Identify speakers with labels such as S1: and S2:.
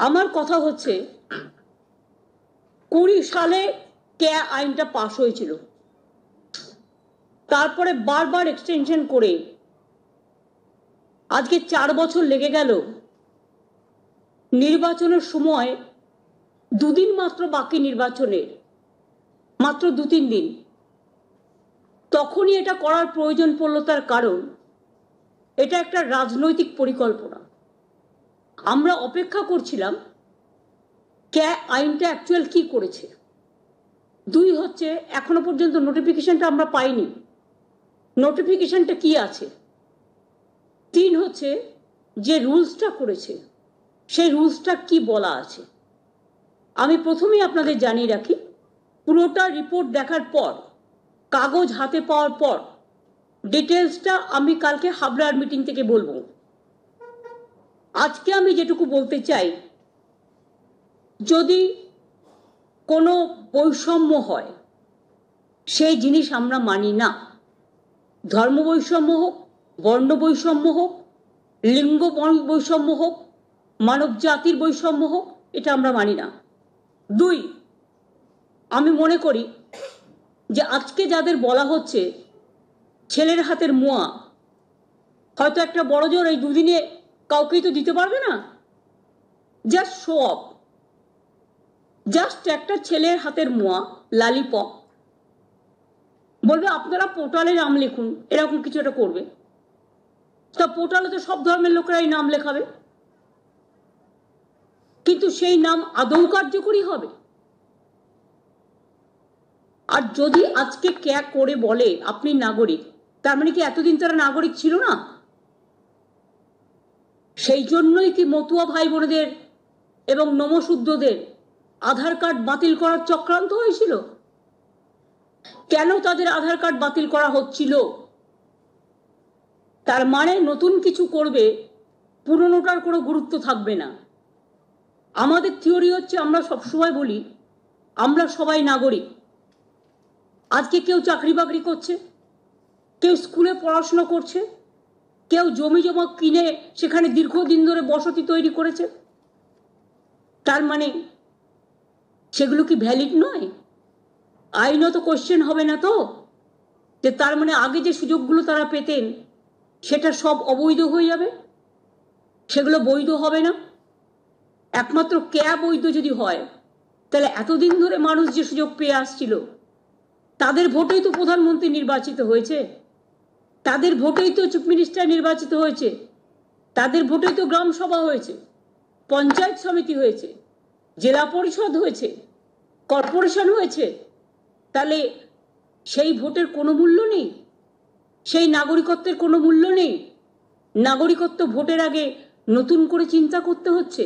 S1: আমার কথা হচ্ছে 20 সালে ক্যা আইনটা পাশ হয়েছিল, তারপরে বারবার এক্সটেনশন করে আজকে 4 বছর লেগে গেল। নির্বাচনের সময় দুদিন মাত্র বাকি, নির্বাচনের মাত্র 2-3 দিন, তখনই এটা করার প্রয়োজন পড়লো। তার কারণ এটা একটা রাজনৈতিক পরিকল্পনা। আমরা অপেক্ষা করছিলাম ক্যা আইনটা অ্যাকচুয়াল কি করেছে। 2 হচ্ছে এখনো পর্যন্ত নোটিফিকেশনটা আমরা পাইনি, নোটিফিকেশনটা কি আছে। 3 হচ্ছে যে রুলসটা করেছে সেই রুলসটা কি বলা আছে। আমি প্রথমেই আপনাদের জানিয়ে রাখি, পুরোটা রিপোর্ট দেখার পর, কাগজ হাতে পাওয়ার পর ডিটেলসটা আমি কালকে হাবড়ার মিটিং থেকে বলবো। আজকে আমি যেটুকু বলতে চাই, যদি কোনো বৈষম্য হয় সেই জিনিস আমরা মানি না। ধর্ম বৈষম্য হোক, বর্ণ বৈষম্য হোক, লিঙ্গ বৈষম্য হোক, মানব জাতির বৈষম্য হোক, এটা আমরা মানি না। 2, আমি মনে করি যে আজকে যাদের বলা হচ্ছে ছেলের হাতের মোয়া, হয়তো একটা বড় জোর এই 2 দিনে কাউকেই তো দিতে পারবে না, জাস্ট শো অফ, জাস্ট একটা ছেলের হাতের মোয়া, লালিপপ, বলবে আপনারা পোর্টালে নাম লিখুন, এরকম কিছু একটা করবে। তা পোর্টালে তো সব ধর্মের লোকেরাই নাম লেখাবে, কিন্তু সেই নাম আদৌ কার্যকরী হবে? আর যদি আজকে ক্যা করে বলে আপনি নাগরিক, তার মানে কি এতদিন তারা নাগরিক ছিল না? সেই জন্যই কি মতুয়া ভাই বোনেদের এবং নমশুদ্ধদের আধার কার্ড বাতিল করার চক্রান্ত হয়েছিল? কেন তাদের আধার কার্ড বাতিল করা হচ্ছিল? তার মানে নতুন কিছু করবে, পুরনোটার কোনো গুরুত্ব থাকবে না। আমাদের থিওরি হচ্ছে, আমরা সবসময় বলি আমরা সবাই নাগরিক। আজকে কেউ চাকরি বাকরি করছে, কেউ স্কুলে পড়াশোনা করছে, কেউ জমি জমা কিনে সেখানে দীর্ঘদিন ধরে বসতি তৈরি করেছে। তার মানে সেগুলো কি ভ্যালিড নয়? আইনত কোশ্চেন হবে না তো যে তার মানে আগে যে সুযোগগুলো তারা পেতেন সেটা সব অবৈধ হয়ে যাবে, সেগুলো বৈধ হবে না? একমাত্র ক্যা বৈধ যদি হয়, তাহলে এতদিন ধরে মানুষ যে সুযোগ পেয়ে আসছিল, তাদের ভোটেই তো প্রধানমন্ত্রী নির্বাচিত হয়েছে, তাদের ভোটেই তো চিফ মিনিস্টার নির্বাচিত হয়েছে, তাদের ভোটেই তো গ্রাম সভা হয়েছে, পঞ্চায়েত সমিতি হয়েছে, জেলা পরিষদ হয়েছে, কর্পোরেশন হয়েছে। তাহলে সেই ভোটের কোনো মূল্য নেই? সেই নাগরিকত্বের কোনো মূল্য নেই? নাগরিকত্ব ভোটের আগে নতুন করে চিন্তা করতে হচ্ছে।